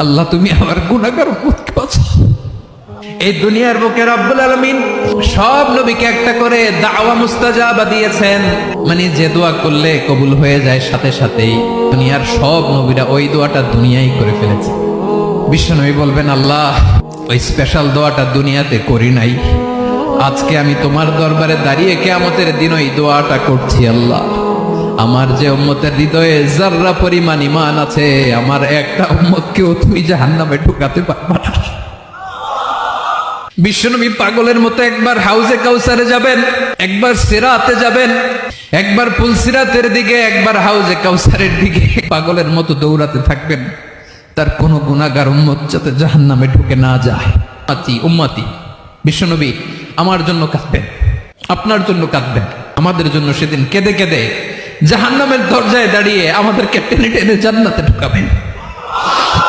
আল্লাহ তুমি আমার গুনাহগার উম্মতকে বাঁচাও। এই দুনিয়ার বুকে রব্বুল আলামিন সব নবীকে একটা করে দাওয়া মুস্তাজাবা দিয়েছেন, মানে যে দোয়া করলে কবুল হয়ে যায় সাথে সাথেই। দুনিয়ার সব নবীরা ওই দোয়াটা দুনিয়ায় করে ফেলেছে। বিশ্বনবী বলবেন, আল্লাহ ওই স্পেশাল দোয়াটা দুনিয়াতে করি নাই, আজকে আমি তোমার দরবারে দাঁড়িয়ে কিয়ামতের দিন ওই দোয়াটা করছি। আল্লাহ আমার যে উম্মতের হৃদয়ে যাররা পরিমাণ ঈমান আছে, আমার একটা উম্মতকেও তুমি জাহান্নামে ঢুকাতে পারবা না। বিশ্বনবী পাগলের মতো একবার হাউজে কাউসারে যাবেন, একবার সিরাতে যাবেন, একবার পুলসিরাতের দিকে, একবার হাউজে কাউসারের দিকে পাগলের মতো দৌড়াতে থাকবেন, তার কোনো গুনাহগার উম্মত যাতে জাহান্নামে ঢুকে না যায়। উম্মতি বিশ্বনবী আমার জন্য কাঁদবেন, আপনার জন্য কাঁদবেন, আমাদের জন্য সেদিন কেঁদে কেঁদে জাহান্নামের দরজায় দাঁড়িয়ে আমাদেরকে টেনে টেনে জান্নাতে ঢুকাবেন।